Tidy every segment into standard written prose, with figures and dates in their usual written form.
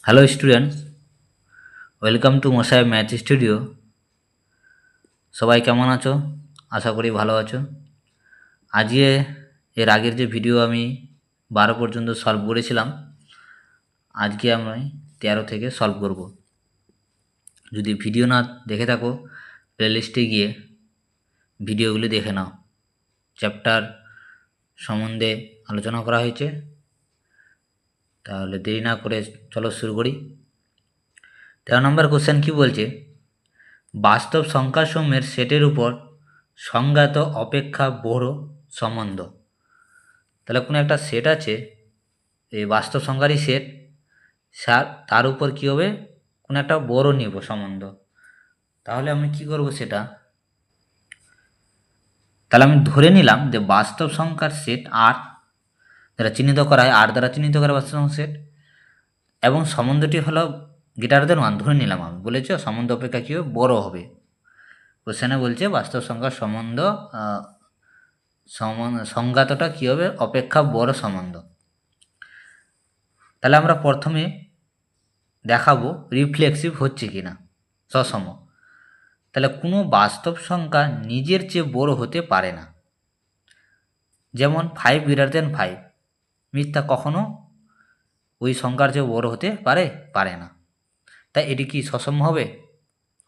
Hello students, welcome to মশাই math studio. সবাই কেমন আছো? আশা করি ভালো আছো। আজকে এর আগের যে ভিডিও আমি 12 পর্যন্ত সলভ করেছিলাম, আজকে আমি 13 থেকে সলভ করব। যদি ভিডিও না দেখে থাকো, প্লেলিস্টে গিয়ে ভিডিওগুলি দেখে নাও। চ্যাপ্টার সম্বন্ধে আলোচনা করা হয়েছে। তাহলে দেরি না করে চলো শুরু করি। 13 নম্বর কোশ্চেন কি বলছে? বাস্তব সংখ্যাসমূহের সেটের উপর সংজ্ঞাত অপেক্ষা বড় সম্বন্ধ। তাহলে কোনো একটা সেট আছে, এই বাস্তব সংখ্যারই সেট, তার উপর কী হবে, কোনো একটা বড় নিব সম্বন্ধ। তাহলে আমি কি করব সেটা, তাহলে আমি ধরে নিলাম যে বাস্তব সংখ্যার সেট আর দ্বারা চিহ্নিত করা হয়, আর দ্বারা চিহ্নিত করা বাস্তব সংখ্যার সেট, এবং সম্বন্ধটি হলো গ্রেটার দেন 1 ধরে নিলাম। আমি বলেছি সম্বন্ধ অপেক্ষা কী হবে, বড় হবে। কোশ্চেনে বলছে বাস্তব সংখ্যার সম্বন্ধ সংজ্ঞাতটা কী হবে, অপেক্ষা বড় সম্বন্ধ। তাহলে আমরা প্রথমে দেখাবো রিফ্লেক্সিভ হচ্ছে কি না, সসম। তাহলে কোনো বাস্তব সংখ্যা নিজের চেয়ে বড় হতে পারে না। যেমন 5 গ্রেটার দেন 5, মিথ্যা, কখনো ওই সংখ্যার চেয়ে বড় হতে পারে না। তাই এটি কি সসম হবে?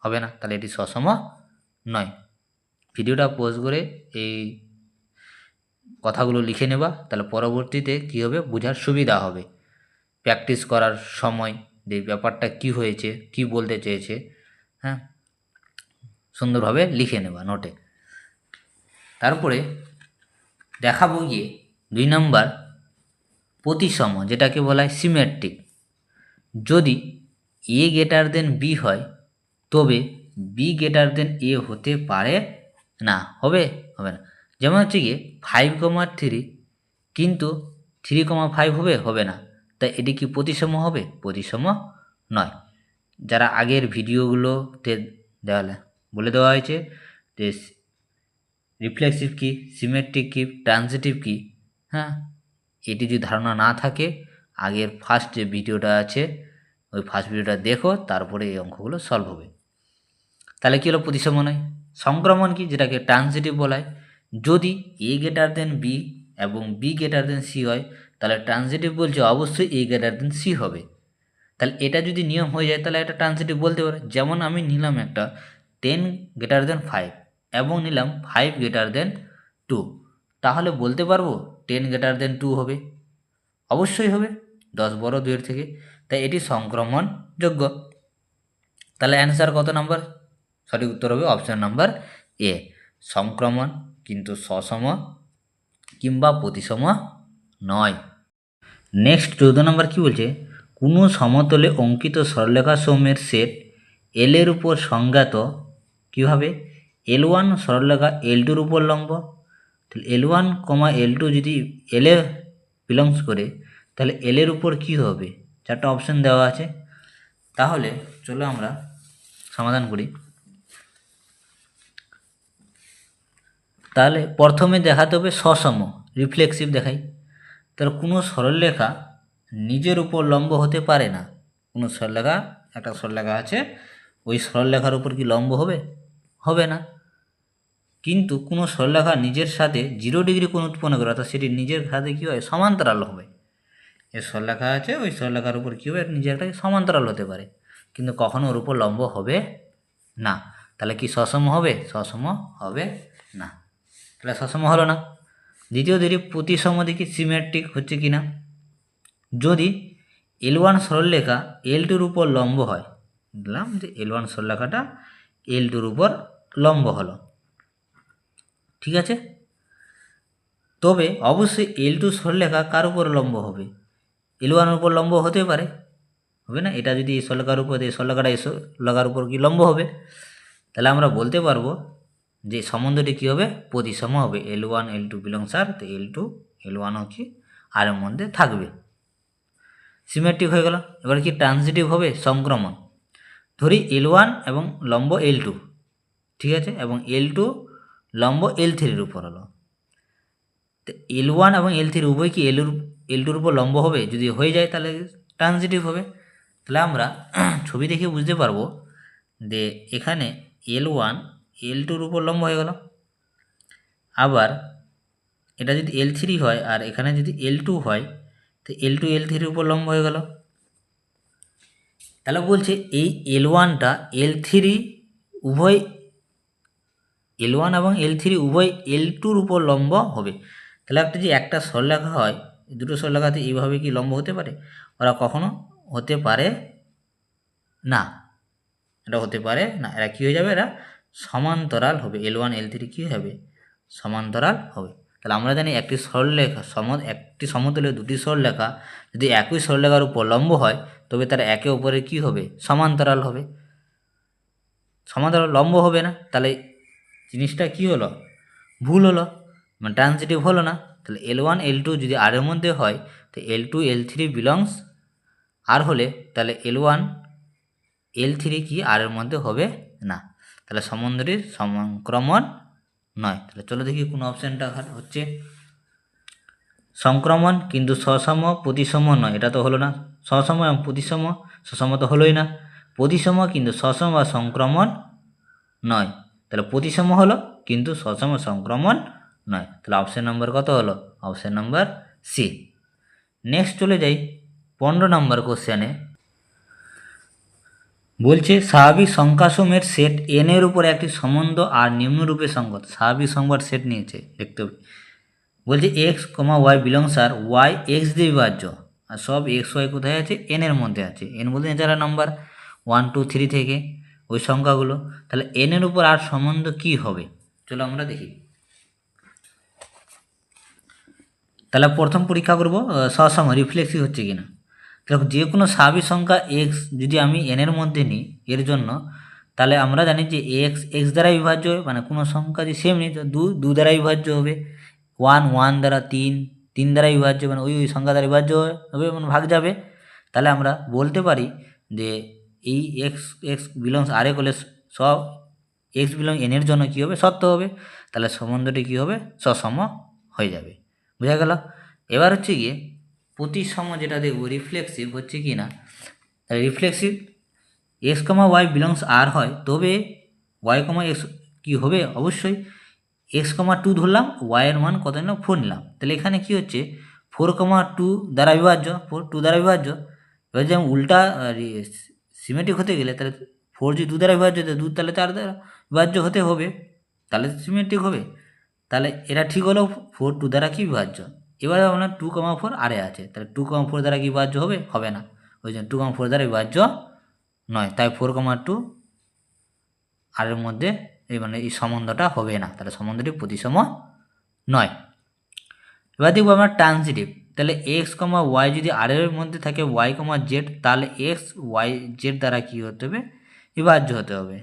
হবে না। তাহলে এটি সসম নয়। ভিডিওটা পজ করে এই কথাগুলো লিখে নেবা, তাহলে পরবর্তীতে কী হবে, বোঝার সুবিধা হবে। প্র্যাকটিস করার সময় যে ব্যাপারটা কি হয়েছে, কি বলতে চেয়েছে, হ্যাঁ, সুন্দরভাবে লিখে নেবা নোটে। তারপরে দেখাবো গিয়ে 2 নম্বর প্রতিসম, যেটাকে বলা হয় সিমেট্রিক। যদি এ গ্রেটার দেন বি হয়, তবে বি গ্রেটার দেন এ হতে পারে না। হবে না। যেমন হচ্ছে গিয়ে 5,3 কিন্তু 3,5 হবে না। তাই এটি কি প্রতিসম হবে? প্রতিসম নয়। যারা আগের ভিডিওগুলোতে বলে দেওয়া হয়েছে যে রিফ্লেক্সিভ কি, সিমেট্রিক কি, ট্রানজিটিভ কি, হ্যাঁ, এটি যদি ধারণা না থাকে, আগের ফার্স্ট যে ভিডিওটা আছে ওই ফার্স্ট ভিডিওটা দেখো, তারপরে এই অঙ্কগুলো সলভ হবে। তাহলে কী হলো, প্রতিসম নয়। সংক্রমণ কি, যেটাকে ট্রানজিটিভ বলা হয়। যদি এ গ্রেটার দেন বি এবং বি গ্রেটার দেন সি হয়, তাহলে ট্রানজিটিভ বলছে অবশ্যই এ গ্রেটার দেন সি হবে। তাহলে এটা যদি নিয়ম হয়ে যায়, তাহলে এটা ট্রানজিটিভ বলতে পারে। যেমন আমি নিলাম একটা 10 গ্রেটার দেন 5 এবং নিলাম 5 গ্রেটার দেন 2, তাহলে বলতে পারবো 10 গ্রেটার দেন 2 হবে? অবশ্যই হবে, 10 বড় 2 থেকে। তাই এটি সংক্রমণযোগ্য। তাহলে অ্যান্সার কত নাম্বার? সঠিক উত্তর হবে অপশন নাম্বার এ, সংক্রমণ, কিন্তু সসম কিংবা প্রতিসম নয়। নেক্সট 14 নম্বর কী বলছে? কোনো সমতলে অঙ্কিত সরলরেখা সমূহের সেট এল এর উপর সংজ্ঞাত কীভাবে? L1 সরলরেখা L2-র উপর লম্ব। তাহলে L1, L2 যদি এল এ বিলংস করে, তাহলে এল এর উপর কী হবে? 4টা অপশন দেওয়া আছে। তাহলে চলো আমরা সমাধান করি। তাহলে প্রথমে দেখাতে হবে সসম, রিফ্লেক্সিভ দেখাই। তাহলে কোনো সরলরেখা নিজের উপর লম্ব হতে পারে না। কোনো সরলরেখা, একটা সরলরেখা আছে, ওই সরলরেখার উপর কি লম্ব হবে? হবে না। কিন্তু কোনো সরলরেখা নিজের সাথে 0 ডিগ্রি কোণ উৎপন্ন করে, অর্থাৎ সেটি নিজের সাথে কী হয়, সমান্তরাল হবে। যে সরলরেখা আছে ওই সরলরেখার উপর কী হবে, নিজের একটা সমান্তরাল হতে পারে, কিন্তু কখনো ওর উপর লম্ব হবে না। তাহলে কি সসম হবে? সসম হবে না। তাহলে সসম হলো না। দ্বিতীয় দিকে প্রতিসম, দিকে সিমেট্রিক হচ্ছে কি না। যদি L1 সরলরেখা L2-র উপর লম্ব হয়, বললাম যে L1 সরলরেখাটা L2-র উপর লম্ব হলো, ঠিক আছে, তবে অবশ্যই L2 সরলরেখা কার উপর লম্ব হবে? L1-এর উপর লম্ব হতে পারে, হবে না? এটা যদি এই সরলরেখার উপর, এই সরলরেখাটা এই সরলরেখার উপর কি লম্ব হবে, তাহলে আমরা বলতে পারবো যে সম্বন্ধটি কী হবে, প্রতিসম হবে। L1 L2 বিলংস আর, তো L2 L1ও কি আর এর মধ্যে থাকবে। সিমেট্রিক হয়ে গেল। এবার কি ট্রানজিটিভ হবে? সংক্রমণ। ধরি L1 এবং লম্ব L2, ঠিক আছে, এবং L2 লম্ব L3-র উপর হলো। তো L1 এবং L3 উভয় কি L2-র উপর লম্ব হবে? যদি হয়ে যায় তাহলে ট্রানজিটিভ হবে। তাহলে আমরা ছবি দেখে বুঝতে পারবো যে এখানে L1 L2-র উপর লম্ব হয়ে গেল, আবার এটা যদি L3 হয় আর এখানে যদি L2 হয় তো L2 L3-র উপর লম্ব হয়ে গেল। তাহলে বলছে এই L1টা L3 উভয় L1 এবং L3 উভয় L2-র উপর লম্ব হবে। তাহলে একটা সরলরেখা হয়, দুটো সরলরেখাতে এইভাবে কি লম্ব হতে পারে? ওরা কখনো হতে পারে না, এটা হতে পারে না। এরা কী হয়ে যাবে? এরা সমান্তরাল হবে। L1 L3 কী হবে? সমান্তরাল হবে। তাহলে আমরা জানি একটি সরলরেখা একটি সমতলে দুটি সরলরেখা যদি একই সরলরেখার উপর লম্ব হয় তবে তারা একে অপরের কী হবে? সমান্তরাল হবে। সমান্তরাল লম্ব হবে না, তাহলে জিনিসটা কী হলো? ভুল হলো, মানে ট্রান্সিটিভ হলো না। তাহলে L1 L2 যদি আর এর মধ্যে হয় তো L2 L3 বিলংস আর হলে তাহলে L1 L3 কি আর এর মধ্যে হবে না। তাহলে সমদ্বির সংক্রমণ নয়। তাহলে চলো দেখি কোন অপশানটা হচ্ছে। সংক্রমণ কিন্তু সসম প্রতিসম নয়, এটা তো হলো না। সসম এবং প্রতিসম, সসম তো হলোই না। প্রতিসম কিন্তু সসম বা সংক্রমণ নয়, তাহলে প্রতিসম হলো কিন্তু সসম সংক্রমণ নয়। তাহলে অপশান নম্বর কত হলো? Option number C. নেক্সট চলে যাই 15 নম্বর কোশ্চেনে। বলছে স্বাভাবিক সংখ্যাসমূহের সেট n এর উপর একটি সম্বন্ধ আর নিম্নরূপে সঙ্গত। স্বাভাবিক সংখ্যার সেট নিয়েছে, দেখতে হবে। বলছে এক্স কমা ওয়াই বিলংস আর ওয়াই এক্স দিয়ে বিভাজ্য, আর সব এক্স ওয়াই কোথায় আছে? এন এর মধ্যে আছে। এন বলতে যারা নাম্বার 1 2 3 থেকে ওই সংখ্যাগুলো। তাহলে এন এর উপর আর সম্বন্ধ কি হবে? চলো আমরা দেখি। তাহলে প্রথম পরীক্ষা করব সসম রিফ্লেক্সিভ হচ্ছে কিনা। দেখো, যে কোনো স্বাভাবিক সংখ্যা এক্স যদি আমি এনের মধ্যে নিই এর জন্য, তাহলে আমরা জানি যে এক্স দ্বারা বিভাজ্য হবে, মানে কোনো সংখ্যা যদি সেম নিই তো দু দ্বারা বিভাজ্য হবে, 1 দ্বারা, 3 দ্বারা বিভাজ্য, মানে ওই সংখ্যা দ্বারা বিভাজ্য হবে, মানে ভাগ যাবে। তাহলে আমরা বলতে পারি যে এই এক্স বিলংস আর এ করলে সব এক্স বিলং এনের জন্য কী হবে? সত্য হবে। তাহলে সম্বন্ধটি কী হবে? সসম হয়ে যাবে। বোঝা গেল? এবার হচ্ছে গিয়ে প্রতিসম যেটা দেখব রিফ্লেক্সিভ হচ্ছে কি না। Reflexive x comma Y belongs R হয় তবে ওয়াই কমা এক্স কী হবে? অবশ্যই এক্স কমা 2 ধরলাম, ওয়াইয়ের মান কত নিলাম? 4 নিলাম। তাহলে এখানে কী হচ্ছে? 4,2 দ্বারা বিভাজ্য, 2 দ্বারা বিভাজ্য। এবার যদি আমি উল্টা সিমেট্রিক হতে গেলে তাহলে 4 যদি 2 দ্বারা বিভাজ্য, 2 তাহলে 4 দ্বারা বিভাজ্য হতে হবে, তাহলে সিমেট্রিক হবে। তাহলে এটা ঠিক হলো 4 2 দ্বারা কি বিভাজ্য। এবারে আপনার 2,4 আরে আছে, তাহলে 2,4 দ্বারা কি বিভাজ্য হবে? হবে না, ওই জন্য 2,4 দ্বারা বিভাজ্য নয়। তাই 4,2 আর এর মধ্যে এই সম্বন্ধটা হবে না, তাহলে সম্বন্ধটি প্রতিসম নয়। এবার দেখবো আমরা ট্রান্সিটিভ। তাহলে এক্স কমা ওয়াই যদি আর এর মধ্যে থাকে ওয়াই কমা জেড, তাহলে এক্স ওয়াই জেড দ্বারা কী হতে হবে? বিভাজ্য হতে হবে।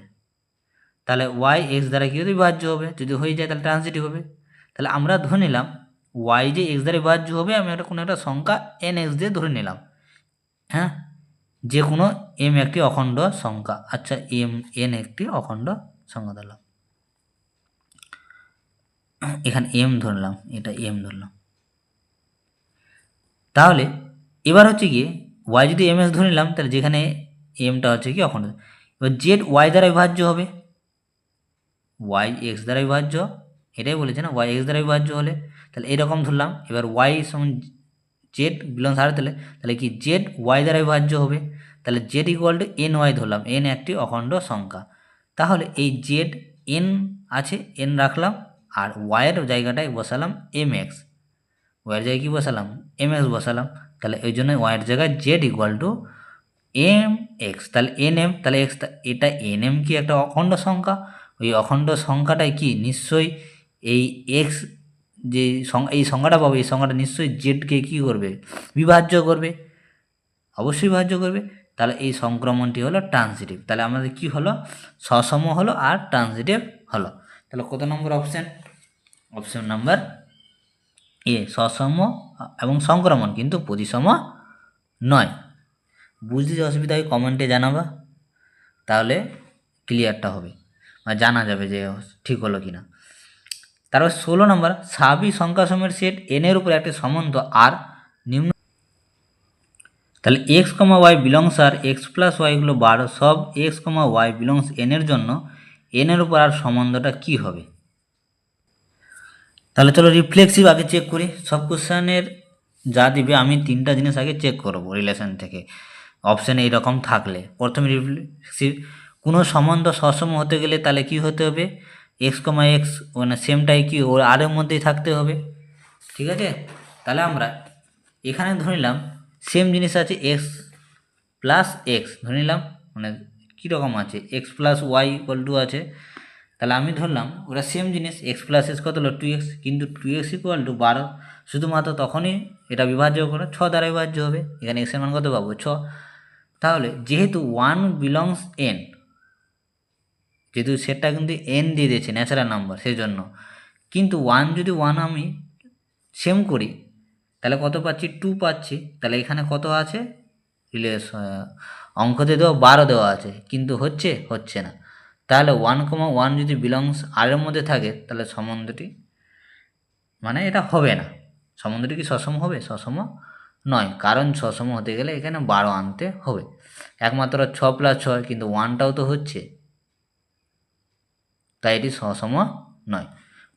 তাহলে ওয়াই এক্স দ্বারা কী হতে? বিভাজ্য হবে। যদি হয়ে যায় তাহলে ট্রান্সিটিভ হবে। তাহলে আমরা ধরে নিলাম ওয়াই যে এক্স দ্বারা বিভাজ্য হবে, আমি কোনো একটা সংখ্যা এন এক্স দিয়ে ধরে নিলাম। হ্যাঁ, যে কোনো এম একটি অখণ্ড সংখ্যা। আচ্ছা, এন একটি অখণ্ড সংখ্যা ধরলাম, এখানে এম ধরলাম, এটা এম ধরলাম। তাহলে এবার হচ্ছে গিয়ে ওয়াই যদি এম এক্স ধরে নিলাম, তাহলে যেখানে এমটা হচ্ছে কি অখণ্ড। এবার জেড ওয়াই দ্বারা বিভাজ্য হবে, ওয়াই এক্স দ্বারা বিভাজ্য, এটাই বলেছে না, ওয়াই এক্স দ্বারা বিভাজ্য হলে তাহলে এরকম ধরলাম। এবার ওয়াই সমান জেড বিলংস আর, তাহলে কি জেড ওয়াই দ্বারা বিভাজ্য হবে। তাহলে Z equal to N Y ধরলাম, এন একটি অখণ্ড সংখ্যা। তাহলে এই জেড এন আছে, এন রাখলাম, আর ওয়াইয়ের জায়গাটায় বসালাম এম এক্স, ওয়াইয়ের জায়গায় কী বসালাম? এম এক্স বসালাম। তাহলে ওই জন্য ওয়াইয়ের জায়গায় Z equal to M X, তাহলে এন এম, তাহলে এক্স, এটা এন এম কি একটা অখণ্ড সংখ্যা। ওই অখণ্ড সংখ্যাটাই কি নিশ্চয়ই এই এক্স যে এই সংখ্যাটা পাবো, এই সংখ্যাটা নিশ্চয়ই জেডকে কী করবে? বিভাজ্য করবে, অবশ্যই বিভাজ্য করবে। তাহলে এই সংক্রমণটি হলো ট্রান্সিটিভ। তাহলে আমাদের কি হলো? সসম হলো আর ট্রান্সিটিভ হলো। তাহলে কত নম্বর অপশান? অপশান নাম্বার এ, সসম এবং সংক্রমণ কিন্তু প্রতিসম নয়। বুঝতে যে অসুবিধা হয় কমেন্টে জানাবা, তাহলে ক্লিয়ারটা হবে, মানে জানা যাবে যে ঠিক হলো কি না। তারপর 16 নম্বর, স্বাভাবিক সংখ্যাসমূহের সেট এন এর উপর একটি সম্বন্ধ আর নিম্ন তাহলে এক্স কমা ওয়াই বিলংস আর এক্স প্লাস ওয়াইগুলো বার সব এক্স কমা ওয়াই বিলংস এনের জন্য এনের উপর আর সম্বন্ধটা কি হবে। তাহলে চলো রিফ্লেক্সিভ আগে চেক করি। সব কোশ্চেনের যা দিবে আমি তিনটা জিনিস আগে চেক করব রিলেশন থেকে, অপশানে এইরকম থাকলে। প্রথমে রিফ্লেক্সিভ, কোনো সম্বন্ধ সসম হতে গেলে তাহলে কি হতে হবে, এক্স কমা এক্স মানে সেমটাই কি ওর আর এর মধ্যেই থাকতে হবে, ঠিক আছে। তাহলে আমরা এখানে ধরে নিলাম সেম জিনিস আছে এক্স প্লাস এক্স ধরে নিলাম, মানে কীরকম আছে X plus Y equal to আছে, তাহলে আমি ধরলাম ওরা সেম জিনিস এক্স প্লাস এক্স কত হলো 2x, কিন্তু 2x ইকুয়াল টু 12, শুধুমাত্র তখনই এটা বিভাজ্য করে 6 দ্বারা বিভাজ্য হবে। এখানে এক্স এর মান কত পাবো 6। তাহলে যেহেতু ওয়ান বিলংস এন, যেহেতু সেটটা কিন্তু এন দিয়ে দিয়েছে ন্যাচারাল নাম্বার সেই জন্য, কিন্তু ওয়ান যদি ওয়ান আমি সেম করি তাহলে কত পাচ্ছি 2 পাচ্ছি, তাহলে এখানে কত আছে অঙ্কতে দেওয়া 12 দেওয়া আছে, কিন্তু হচ্ছে না। তাহলে 1,1 যদি বিলংস আর এর মধ্যে থাকে তাহলে সম্বন্ধটি মানে এটা হবে না। সম্বন্ধটি কি সসম হবে, সসম নয়, কারণ সসম হতে গেলে এখানে 12 আনতে হবে। একমাত্র 6 প্লাস 6, কিন্তু ওয়ানটাও তো হচ্ছে, তাই এটি সসম নয়।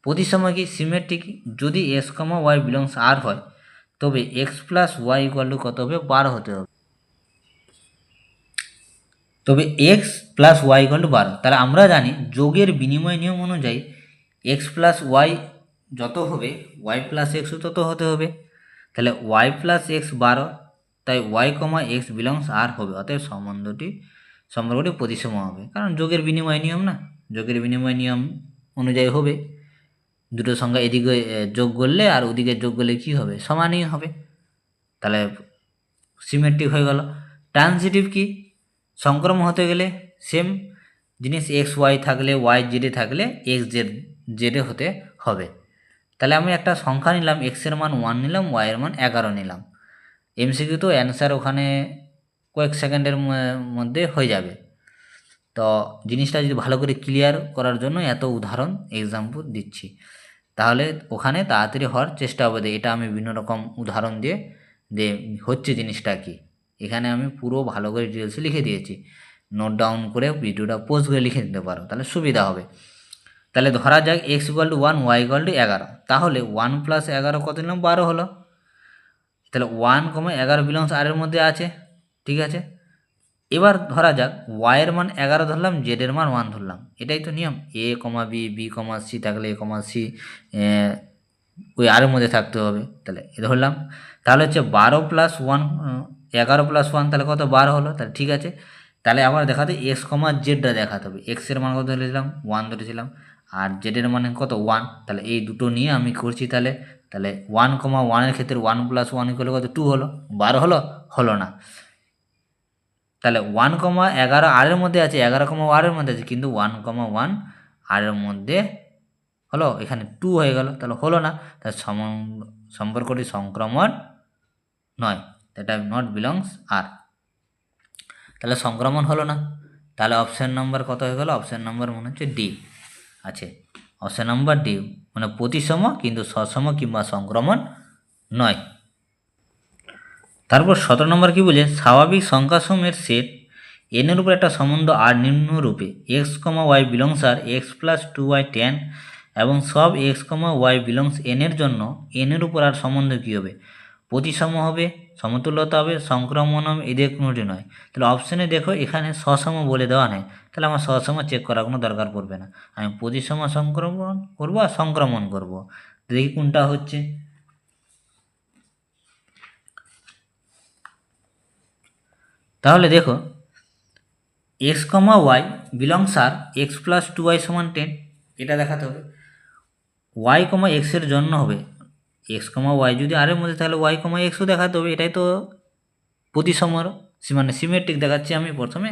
প্রতিসম কি সিমেট্রিক, যদি X comma Y belongs R হয় তবে X plus Y equal to কত হবে 12 হতে হবে, তবে X plus Y equal to 12। তাহলে আমরা জানি যোগের বিনিময় নিয়ম অনুযায়ী এক্স প্লাস ওয়াই যত হবে ওয়াই প্লাস এক্সও তত হতে হবে। তাহলে ওয়াই প্লাস এক্স 12, তাই ওয়াই কমা এক্স বিলংস আর হবে, অতএব সম্পর্কটি প্রতিসম হবে, কারণ যোগের বিনিময় নিয়ম না, যোগের বিনিময় নিয়ম অনুযায়ী হবে। দুটো সংখ্যা এদিকে যোগ করলে আর ওদিকে যোগ করলে কী হবে, সমানই হবে, তাহলে সিমেট্রিক হয়ে গেল। ট্রানজিটিভ কি, সংক্রমণ হতে গেলে সেম জিনিস এক্স ওয়াই থাকলে ওয়াই জেডে থাকলে এক্স জেডে হতে হবে। তাহলে আমি একটা সংখ্যা নিলাম, এক্সের মান 1 নিলাম, ওয়াইয়ের মান 11 নিলাম। এমসিকিউ তো অ্যান্সার ওখানে কয়েক সেকেন্ডের মধ্যে হয়ে যাবে। তো জিনিসটা যদি ভালো করে ক্লিয়ার করার জন্য এত উদাহরণ এক্সাম্পল দিচ্ছি, তাহলে ওখানে তাড়াতাড়ি হওয়ার চেষ্টা হবে। এটা আমি বিভিন্ন রকম উদাহরণ দিয়ে হচ্ছে জিনিসটা কি, এখানে আমি পুরো ভালো করে ডিটেলসে লিখে দিয়েছি, নোট ডাউন করে ভিডিওটা পোস্ট করে লিখে দিতে পারো, তাহলে সুবিধা হবে। তাহলে ধরা যাক X equal to 1, Y equal to 11, তাহলে 1 প্লাস 11 কত নিলাম 12 হলো। তাহলে 1,11 বিলংস আর এর মধ্যে আছে, ঠিক আছে। এবার ধরা যাক ওয়াইয়ের মান 11 ধরলাম, জেডের মান 1 ধরলাম, এটাই তো নিয়ম, এ comma B, B comma C থাকলে এ কমা সি ওই আর এর মধ্যে থাকতে হবে, তাহলে এ ধরলাম। তাহলে হচ্ছে 12 প্লাস 1, 11 প্লাস 1 তাহলে কত 12 হলো, তাহলে ঠিক আছে। তাহলে আবার দেখাতে এক্স কমা জেডটা দেখাতে হবে, এক্সের মান কত ধরেছিলাম 1 ধরেছিলাম, আর জেডের মানে কত 1, তাহলে এই দুটো নিয়ে আমি করছি। তাহলে 1,1 ক্ষেত্রে 1 প্লাস 1 ইকুয়াল কত 2 হলো, 12 হলো না। তাহলে 1,11 আর এর মধ্যে আছে, 11,1 এর মধ্যে আছে, কিন্তু 1,1 আর এর মধ্যে হলো, এখানে 2 হয়ে গেল, তাহলে হলো না, তাহলে সম্পর্কটি সংক্রমণ নয়, এটা নট বিলংস আর, তাহলে সংক্রমণ হলো না। তাহলে অপশান নাম্বার কত হয়ে গেল, অপশান নাম্বার মনে হচ্ছে ডি আছে, অপশান নাম্বার ডি, মানে প্রতিসম কিন্তু সসম কিংবা সংক্রমণ নয়। তারপর 17 নম্বর কি বলে, স্বাভাবিক সংখ্যাসমূহের সেট এনের উপর একটা সম্বন্ধ আর নিম্নরূপে এক্স কমা ওয়াই বিলংস আর এক্স প্লাস 2y tan, এবং সব এক্স কমা ওয়াই বিলংস এনের জন্য এনের উপর আর সম্বন্ধ কী হবে, প্রতিসম হবে, সমতুল্যতা হবে, সংক্রমণ হবে, এদের কোনোটি নয়। তাহলে অপশানে দেখো এখানে সসম বলে দেওয়া নেই, তাহলে আমার সসম চেক করার কোনো দরকার পড়বে না, আমি প্রতিসম সংক্রমণ করবো আর সংক্রমণ করবো, দেখি কোনটা হচ্ছে। তাহলে দেখো এক্স কমা ওয়াই বিলংস আর এক্স প্লাস 2y সমান 10, এটা দেখাতে হবে। ওয়াই কমা এক্সের জন্য হবে এক্স কমা ওয়াই যদি আর এর মধ্যে, তাহলে ওয়াই কমা এক্সও দেখাতে হবে, এটাই তো প্রতিসমর মানে সিমেট্রিক দেখাচ্ছি। আমি প্রথমে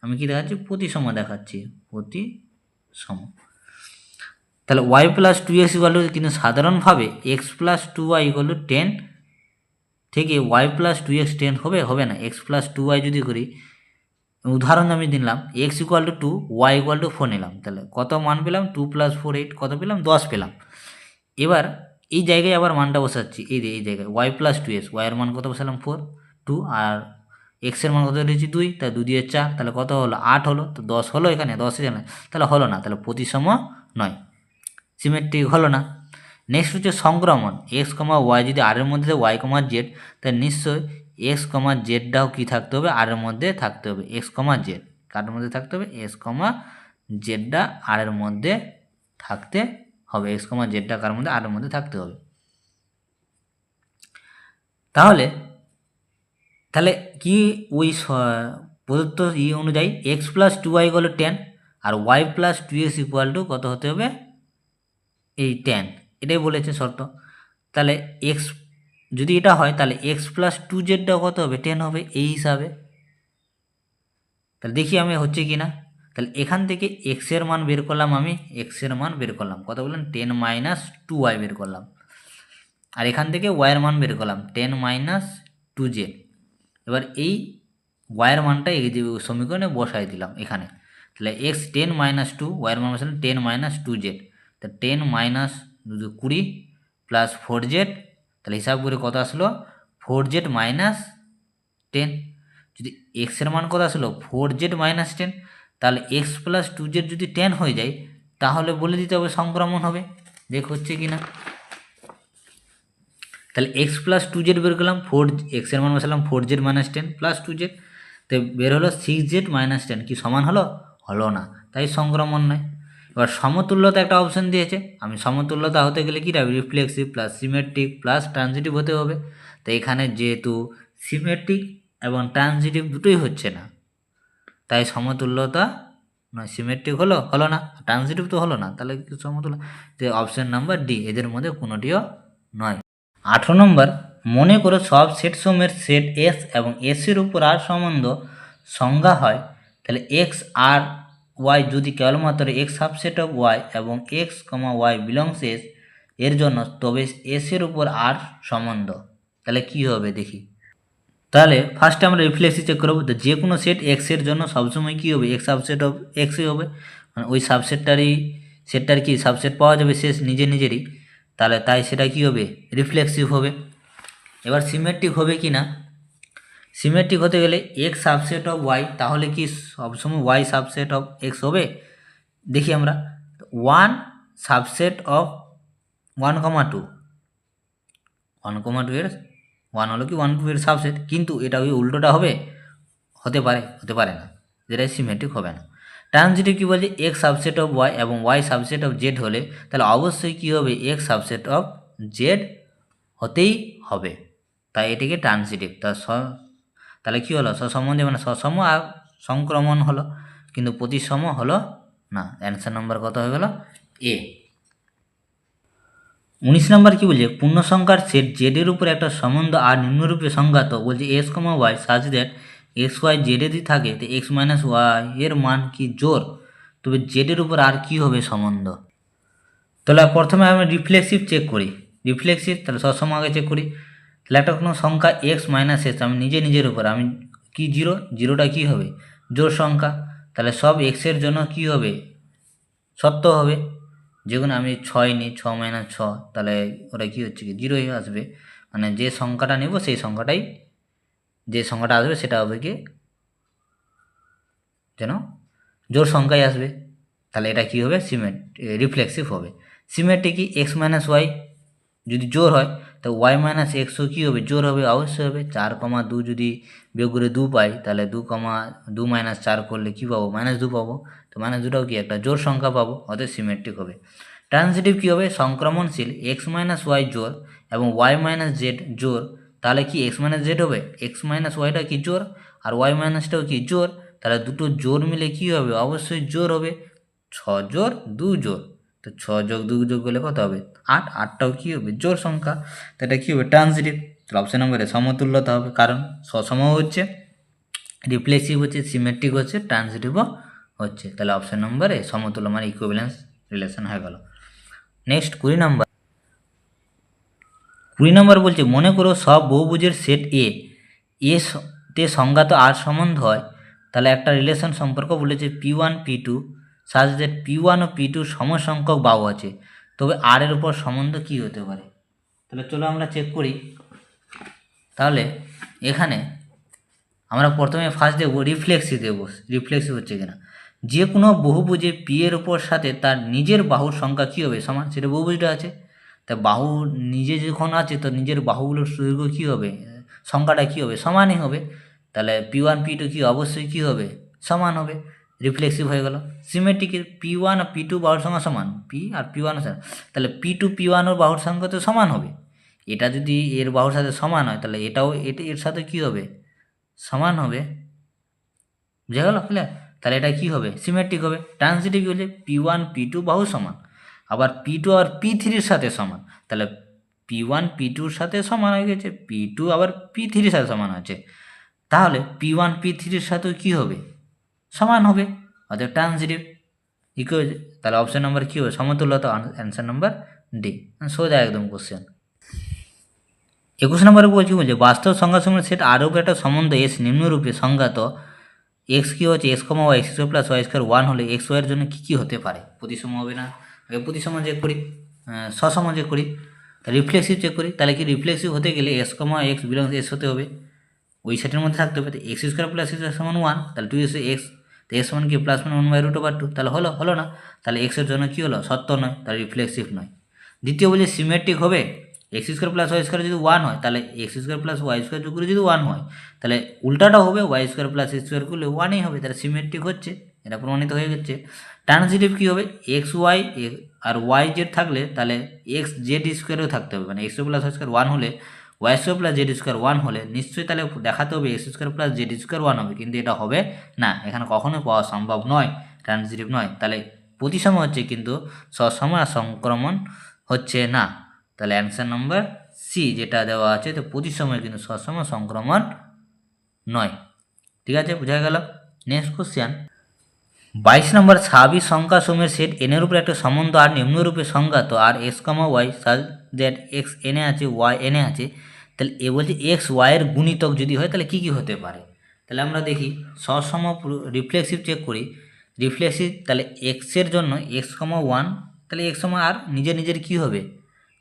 আমি কি দেখাচ্ছি, প্রতিসম দেখাচ্ছি, প্রতিসম। তাহলে Y plus 2x equal to, কিন্তু সাধারণভাবে x plus 2y equal to 10 থেকে ওয়াই প্লাস 2x 10 হবে না। এক্স প্লাস 2y যদি করি, উদাহরণ আমি দিলাম X equal to 2, Y equal to 4 নিলাম, তাহলে কত মান পেলাম 2 প্লাস 4 8, কত পেলাম 10 পেলাম। এবার এই জায়গায় আবার মানটা বসাচ্ছি, এই জায়গায় ওয়াই প্লাস 2x, ওয়াইয়ের মান কত বসালাম 4, 2 আর এক্সের মান কত রয়েছে 2, তাই 2 দিয়ে 4, তাহলে কত হলো 8 হলো। তো 10 হলো এখানে, 10 জানা, তাহলে হলো না, তাহলে প্রতিসম নয়, সিমেট্রিক হলো না। নেক্সট হচ্ছে সংক্রমণ, এক্স কমা ওয়াই যদি আর এর মধ্যে ওয়াই কমা জেড, তাহলে নিশ্চয়ই এক্স কমা জেডটাও কী থাকতে হবে, আর এর মধ্যে থাকতে হবে, এক্স কমা জেড কার মধ্যে থাকতে হবে, এক্স কমা জেডটা আর এর মধ্যে থাকতে হবে, এক্স কমা জেডটা কার মধ্যে, আর এর মধ্যে থাকতে হবে। তাহলে কি ওই প্রদত্ত অনুযায়ী এক্স প্লাস 2y হলো 10 আর y plus 2x equal to কত হতে হবে, এই 10, এটাই বলেছে শর্ত। তাহলে এক্স যদি এটা হয় তাহলে এক্স প্লাস 2zটা কত হবে, 10 হবে এই হিসাবে। তাহলে দেখি আমি হচ্ছে কি না। তাহলে এখান থেকে এক্সের মান বের করলাম, আমি এক্সের মান বের করলাম কত বললাম, 10 মাইনাস 2y বের করলাম, আর এখান থেকে ওয়াইয়ের মান বের করলাম 10 মাইনাস 2z। এবার এই ওয়াইয়ের মানটা এই যে সমীকরণে বসাই দিলাম এখানে। তাহলে এক্স 10 মাইনাস 2, ওয়াইয়ের মান বসালাম 10 মাইনাস 2z, তা 10 মাইনাস 20 প্লাস 4z, তাহলে হিসাব করে কত আসলো 4z মাইনাস 10। যদি এক্সের মান কত আসলো 4z মাইনাস 10, তাহলে এক্স প্লাস 2z যদি 10 হয়ে যায় তাহলে বলে দিতে হবে সংক্রমণ হবে। দেখ হচ্ছে কি না। তাহলে এক্স প্লাস 2z বের করলাম, এক্সের মান বসালাম 4z মাইনাস 10 প্লাস 2z, তো বের হলো 6z মাইনাস 10, কি সমান হলো, হলো না, তাই সংক্রমণ নয়। এবার সমতুল্যতা একটা অপশন দিয়েছে, আমি সমতুল্যতা হতে গেলে কী রাখবি, reflexive plus symmetric plus transitive হতে হবে। তো এখানে যেহেতু সিমেট্রিক এবং ট্রানজিটিভ দুটোই হচ্ছে না, তাই সমতুল্যতা নয়, সিমেট্রিক হলো না, ট্রানজিটিভ তো হলো না, তাহলে সমতুল্য, যে অপশন নাম্বার ডি, এদের মধ্যে কোনোটিও নয়। 18 নম্বর, মনে করো সব সেট সমূহের সেট এস এবং এসের উপর আর সম্বন্ধ সংজ্ঞা হয়, তাহলে এক্স আর ওয়াই যদি কেবলমাত্র এক্স সাবসেট অফ ওয়াই এবং x comma Y belongs S এর জন্য, তবে এসের উপর আর সম্বন্ধ, তাহলে কি হবে দেখি। তাহলে ফার্স্টে আমরা রিফ্লেক্সি চেক করবো, তো যে কোনো সেট এক্সের জন্য সবসময় কী হবে, এক্স সাবসেট অফ এক্সই হবে, মানে ওই সেটটার কি সাবসেট পাওয়া যাবে শেষ নিজেরই, তাহলে তাই সেটা কি হবে, রিফ্লেক্সিভ হবে। এবার সিমেট্রিক হবে কি না, সিমেট্রিক হতে গেলে এক্স সাবসেট অফ ওয়াই, তাহলে কি সবসময় ওয়াই সাবসেট অফ এক্স হবে, দেখি আমরা 1 সাবসেট অফ 1,2, 1,2 এর 1 হলো কি 1,2 এর সাবসেট, কিন্তু এটা ওই উল্টোটা হবে, হতে পারে না, যেটাই সিমেট্রিক হবে না। ট্রানজিটিভ কী বলছে, এক্স সাবসেট অফ ওয়াই এবং ওয়াই সাবসেট অফ জেড হলে তাহলে অবশ্যই কী হবে, এক্স সাবসেট অফ জেড হতেই হবে, তাই এটিকে ট্রানজিটিভ। তাহলে কী হলো, সসম্বন্ধে মানে সসম আর সংক্রমণ হলো, কিন্তু প্রতিসম হলো না। অ্যান্সার নাম্বার কত হয়ে গেল, এ। 19 নম্বর কী বলছে, পূর্ণ সংখ্যার সেট জেডের উপর একটা সম্বন্ধ আর নিম্নরূপে সংজ্ঞাত, বলছে S comma y such that x y জেডে যদি থাকে তো এক্স মাইনাস ওয়াই এর মান কি জোর, তবে জেডের উপর আর কি হবে সম্বন্ধ। তাহলে প্রথমে আমি রিফ্লেক্সিভ চেক করি, রিফ্লেক্সিভ তাহলে সবসময় আগে চেক করি। তাহলে একটা কোনো সংখ্যা এক্স মাইনাস এক্স, আমি নিজের উপর আমি কি জিরোটা কি হবে, জোড় সংখ্যা, তাহলে সব এক্সের জন্য কি হবে, সত্য হবে। যেগুলো আমি 6 নিই, 6 মাইনাস 6, তাহলে ওটা কী হচ্ছে কি জিরোই আসবে, মানে যে সংখ্যাটা নেব সেই সংখ্যাটাই, যে সংখ্যাটা আসবে সেটা হবে কি যেন জোড় সংখ্যাই আসবে, তাহলে এটা কি হবে, রিফ্লেক্সিভ হবে। সিমেট্রিক কি, এক্স মাইনাস ওয়াই যদি জোড় হয় তো ওয়াই মাইনাস এক্সও কী হবে, জোড় হবে, অবশ্যই হবে। 4,2 যদি বিয়োগ করে 2 পাই, তাহলে 2 মাইনাস 4 করলে কী পাবো, -2 পাবো, তো -2টাও কি একটা জোড় সংখ্যা পাবো, অতএব সিমেট্রিক হবে। ট্রানজিটিভ কী হবে, সংক্রমণশীল এক্স মাইনাস ওয়াই জোড় এবং ওয়াই মাইনাস জেড জোড়, তাহলে কি এক্স মাইনাস জেড হবে, এক্স মাইনাস ওয়াইটা কি জোড় আর ওয়াই মাইনাসটাও কি জোড়, তাহলে দুটো জোড় মিলে কি হবে, অবশ্যই জোড় হবে। 6 জোড় 2 জোড়, তো 6 যোগ 2 যোগ করলে কত হবে 8, 8টাও কী হবে জোড় সংখ্যা, তো এটা কী হবে ট্রানজিটিভ। তাহলে অপশন নম্বরে সমতুল্যতা হবে, কারণ সসম হচ্ছে, রিফ্লেক্সিভ হচ্ছে, সিমেট্রিক হচ্ছে, ট্রানজিটিভও হচ্ছে, তাহলে অপশন নম্বরে সমতুল্য মানে ইকুইভ্যালেন্স রিলেশন হয়ে গেল। নেক্সট 20 নম্বর বলছে, মনে করো সব বহুভুজের সেট তে সংজ্ঞাত আর সম্বন্ধ হয়, তাহলে একটা রিলেশন সম্পর্ক বলেছে P1 P2 such that P1 O P2 সমসংখ্যক বাহু আছে, তবে আর এর উপর সম্বন্ধ কী হতে পারে। তাহলে চলো আমরা চেক করি। তাহলে এখানে আমরা প্রথমে ফার্স্ট দেখব রিফ্লেক্সিভ দেব, রিফ্লেক্সিভ হচ্ছে কিনা। যে কোনো বহুভুজে পি এর উপর সাথে তার নিজের বাহুর সংখ্যা কী হবে সমান, সেটা বহুভুজটা আছে, তা বাহু নিজে যখন আছে তো নিজের বাহুগুলোর দৈর্ঘ্য কী হবে, সংখ্যাটা কী হবে, সমানই হবে। তাহলে P1 P2 কি অবশ্যই কী হবে, সমান হবে, রিফ্লেক্সিভ হয়ে গেল। সিমেট্রিকের P1 আর P2 বাহুর সংখ্যা সমান, P আর P1 সমান, তাহলে P2 P1 ওর বাহুর সংখ্যা তো সমান হবে। এটা যদি এর বাহুর সাথে সমান হয় তাহলে এটাও এর সাথে কী হবে, সমান হবে। বুঝা গেল ক্লিয়ার? তাহলে এটা কি হবে, সিমেট্রিক হবে। ট্রান্সিটিভ হলে P1 P2 বাহু সমান, আবার P2 আর P3 এর সাথে সমান, তাহলে P1 P2 এর সাথে সমান হয়ে গেছে, P2 আবার P3 এর সাথে সমান আছে, তাহলে P1 P3 এর সাথেও কী হবে, সমান হবে, অর্থাৎ ট্রান্সিটিভ ইকুয়াল। তাহলে অপশন নাম্বার কী হবে, সমতুল্যতা, অ্যান্সার নাম্বার ডি, সোজা একদম কোশ্চেন। 21 নম্বরে বলছি বাস্তব সংখ্যাসমূহের সেট আর উপর একটা সম্বন্ধ এস নিম্নরূপে সংজ্ঞাত। এক্স কী হচ্ছে x comma y square plus Y square 1 হলে এক্স ওয়াইয়ের জন্য কী কী হতে পারে, প্রতিসম হবে না, আগে প্রতিসম চেক করি, সসম চেক করি, রিফ্লেক্সিভ চেক করি। তাহলে কি রিফ্লেক্সিভ হতে গেলে S comma x belongs S হতে হবে, ওই সেটের মধ্যে থাকতে হবে। এক্স স্কোয়ার প্লাস এক্স সমান 1, তাহলে 2 এক্স, তো এক্স সমান কি প্লাস 1/√/2, তাহলে হলো না, তাহলে এক্সের জন্য কী হলো, সত্য নয়, তাহলে রিফ্লেক্সিভ নয়। দ্বিতীয় বলছে সিমেট্রিক হবে, X square plus Y square যদি 1 হয় তাহলে X square plus Y square যোগ করে যদি 1 হয় তাহলে উল্টাটাও হবে, Y square plus X square করলে 1ই হবে, তাহলে সিমেট্রিক হচ্ছে, এটা প্রমাণিত হয়ে গেছে। ট্রান্সিটিভ কী হবে, এক্স ওয়াই আর ওয়াই জেড থাকলে তাহলে এক্স জেড স্কোয়ারেও থাকতে হবে, মানে এক্স প্লাস ওয়াই স্কোয়ার 1 হলে Y square plus Z square 1 হলে নিশ্চয়ই তাহলে দেখাতে হবে X square plus Z square 1 হবে, কিন্তু এটা হবে না, এখানে কখনোই পাওয়া সম্ভব নয়, ট্রান্সিটিভ নয়। তাহলে প্রতিসম হচ্ছে কিন্তু সসম আর সংক্রমণ হচ্ছে না, তাহলে অ্যান্সার নাম্বার সি যেটা দেওয়া আছে, তো প্রতিসময় কিন্তু সসম সংক্রমণ নয়। ঠিক আছে, বোঝা গেল। নেক্সট কোশ্চেন 22 নম্বর, স্বাভাবিক সংখ্যাসমূহের সেট এনের উপর একটা সম্বন্ধ আর নিম্নরূপে সংজ্ঞাত R x comma y such that x এনে আছে ওয়াই এনে আছে, তাহলে এ বলছে এক্স ওয়াইয়ের গুণিতক যদি হয় তাহলে কী কী হতে পারে। তাহলে আমরা দেখি সসম রিফ্লেক্সিভ চেক করি, রিফ্লেক্সিভ তাহলে এক্সের জন্য এক্স কমা 1, তাহলে এক্স কমা আর নিজের নিজের কী হবে,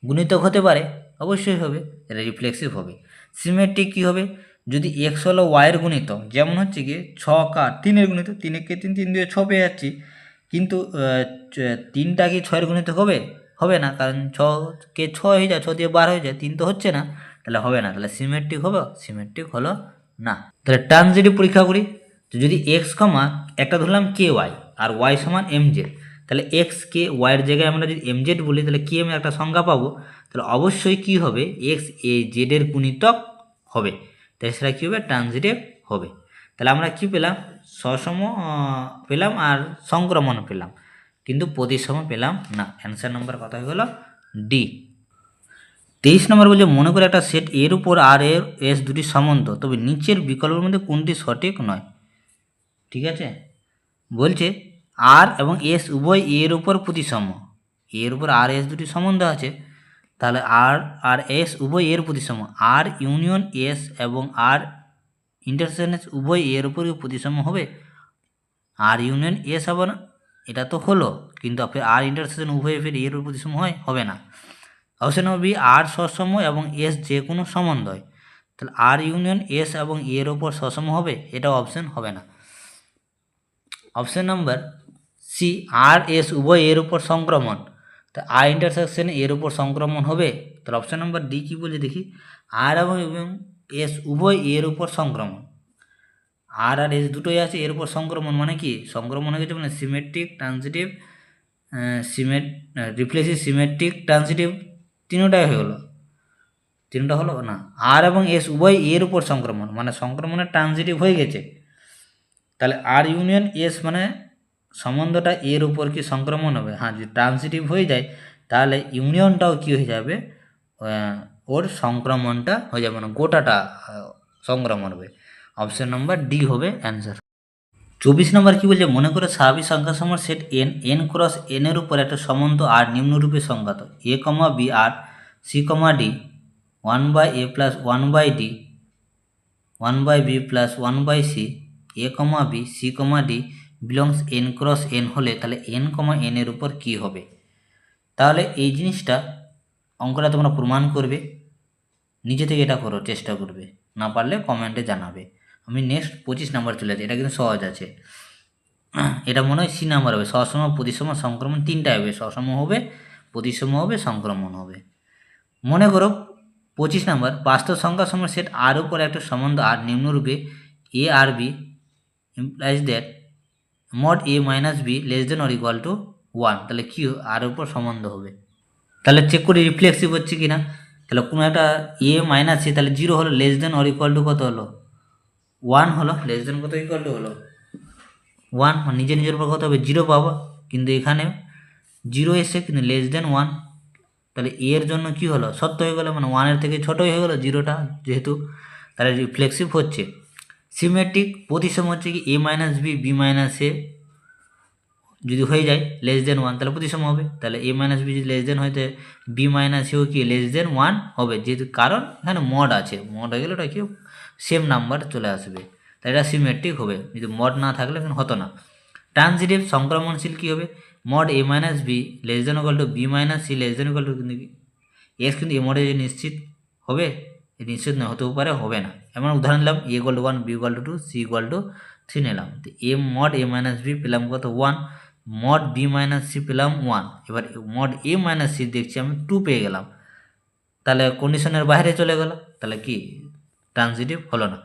গুণিতক হতে পারে, অবশ্যই হবে, এটা রিফ্লেক্সিভ হবে। সিমেট্রিক কী হবে, যদি এক্স হলো ওয়াইয়ের গুণিতক, যেমন হচ্ছে গিয়ে 6 আর 3-এর গুণিতক, 3 3 3 দিয়ে 6 পেয়ে যাচ্ছি, কিন্তু 3টা কি 6-এর গুণিতক হবে, হবে না, কারণ 6 হয়ে যায়, 6 দিয়ে 12 হয়ে যায়, 3 তো হচ্ছে না, তাহলে হবে না, তাহলে সিমেট্রিক হবে, সিমেট্রিক হলো না। তাহলে ট্রানজিটিভ পরীক্ষা করি, তো যদি এক্স কমা একটা ধরলাম কে ওয়াই আর ওয়াই সমান এম জেড, তাহলে এক্স কে ওয়াইয়ের জায়গায় আমরা যদি এম জেড বলি তাহলে কি আমি একটা সংখ্যা পাবো, তাহলে অবশ্যই কি হবে, এক্স এ জেডের গুণিতক হবে, তাহলে সেটা কী হবে, ট্রানজিটিভ হবে। তাহলে আমরা কি পেলাম, সসম পেলাম আর সংক্রমণ পেলাম, কিন্তু প্রতিসম পেলাম না, অ্যান্সার নাম্বার কত হয়ে গেল, ডি। 23 নম্বর বলছে মনে করে একটা সেট এর উপর আর এর এস দুটি সম্বন্ধ, তবে নিচের বিকল্পের মধ্যে কোনটি সঠিক নয়। ঠিক আছে, বলছে আর এবং এস উভয় এর উপর প্রতিসম, এর উপর আর এস দুটি সম্বন্ধ আছে, তাহলে আর আর এস উভয় এর প্রতিসম, আর ইউনিয়ন এস এবং আর ইন্টারসেকশন এস উভয় এর উপর প্রতিসম হবে, আর ইউনিয়ন এস আবার এটা তো হলো, কিন্তু আর ইন্টারসেকশন উভয় ফের এর উপর প্রতিসম হয়, হবে না। অপশন নম্বর বি আর সসম এবং এস যে কোনো সম্বন্ধ হয়, তাহলে আর ইউনিয়ন এস এবং এর ওপর সসম হবে, এটা অপশন হবে না। অপশন নাম্বার সি আর এস উভয় এর উপর সংক্রমণ, তা আর ইন্টারসেকশন এর উপর সংক্রমণ হবে, তাহলে অপশন নাম্বার ডি কী বলছে দেখি, আর এবং এস উভয় এর উপর সংক্রমণ, আর আর এস দুটোই আছে এর উপর সংক্রমণ, মানে কি সংক্রমণ হয়ে গেছে, মানে symmetric transitive reflexive symmetric transitive তিনটাই হয়ে গেলো, তিনটা হলো না, আর এবং এস উভয় এর উপর সংক্রমণ, মানে সংক্রমণের ট্রানজিটিভ হয়ে গেছে, তাহলে আর ইউনিয়ন এস মানে সম্বন্ধটা এর উপর কি সংক্রমণ হবে, হ্যাঁ যদি ট্রানজিটিভ হয়ে যায় তাহলে ইউনিয়নটাও কি হয়ে যাবে, ওর সংক্রমণটা হয়ে যাবে, মানে গোটাটা সংক্রমণ হবে, অপশন নম্বর ডি হবে অ্যান্সার। 24 নম্বর কি বলছে মনে করে স্বাভাবিক সংখ্যাসমূহের set N N cross N এর উপর একটা সম্বন্ধ আর নিম্নরূপে সংজ্ঞাত, a comma b R c comma d 1/a plus 1/d 1/b plus 1/c a comma b c comma d belongs N cross N হলে তাহলে এন কমা এন এর উপর কী হবে। তাহলে এই জিনিসটা অঙ্কটা তোমরা প্রমাণ করবে, নিজে থেকে এটা করো, চেষ্টা করবে। না পারলে কমেন্টে জানাবে। আমি নেক্সট 25 নাম্বার চলে যাচ্ছি, এটা কিন্তু সহজ আছে। এটা মনে হয় সি নাম্বার হবে, সসম প্রতিসম সংক্রমণ তিনটাই হবে, সসম হবে, প্রতিসম হবে, সংক্রমণ হবে। মনে করো 25 নাম্বার, বাস্তব সংখ্যা সময় সেট আর উপর একটা সম্বন্ধ আর নিম্নরূপে a R b implies that mod A minus B less than or equal to 1, তাহলে কি আর উপর সম্বন্ধ হবে। তাহলে চেক করি রিফ্লেক্সিভ হচ্ছে কিনা। তাহলে কোনো একটা এ মাইনাস এ, তাহলে 0 হলো, less than or equal to কত হলো 1 হলো, লেস দেন কত ইকুয়াল টু হলো 1, মানে নিজের উপর কত হবে 0 পাবো, কিন্তু এখানে 0 এসে কিন্তু লেস দেন 1, তাহলে এ এর জন্য কি হলো সত্য হয়ে গেলো, মানে 1-এর থেকে ছোটোই হয়ে গেলো 0টা যেহেতু, তাহলে রিফ্লেক্সিভ হচ্ছে। সিমেট্রিক প্রতিসম হচ্ছে কি এ মাইনাস বি বি মাইনাস এ যদি হয়ে যায় লেস দেন 1, তাহলে প্রতিসম হবে। তাহলে এ মাইনাস বি যদি লেস দেন হয় তাহলে বি মাইনাস এও কি লেস দেন 1 হবে, যেহেতু কারণ এখানে মড আছে, মড হয়ে গেলে ওটা কি সেম নাম্বার চলে আসবে, তাই এটা সিমেট্রিক হবে। যদি মড না থাকলে কিন্তু হতো না। ট্রানজিটিভ সংক্রমণশীল কী হবে, mod A minus B less than equal to B minus C less than equal to, কিন্তু এক্স কিন্তু এ মডে যে নিশ্চিত হবে, নিশ্চিত না হতেও পারে, হবে না। এমন উদাহরণ নিলাম a equal to 1 b equal to 2 c equal to 3 নিলাম, তো a mod A minus b পেলাম কত 1, মড বি মাইনাস সি পেলাম 1, এবার মড এ মাইনাস সি দেখছি আমি 2 পেয়ে গেলাম, তাহলে কন্ডিশনের বাইরে চলে গেল, তাহলে কি ট্রানজিটিভ হলো না।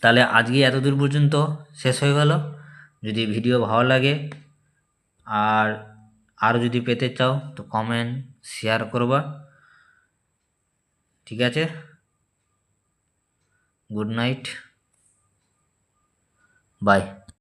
তাহলে আজকে এতদূর পর্যন্ত শেষ হয়ে গেল। যদি ভিডিও ভালো লাগে আর আরও যদি পেতে চাও তো কমেন্ট শেয়ার করবা। ঠিক আছে, গুড নাইট, বাই।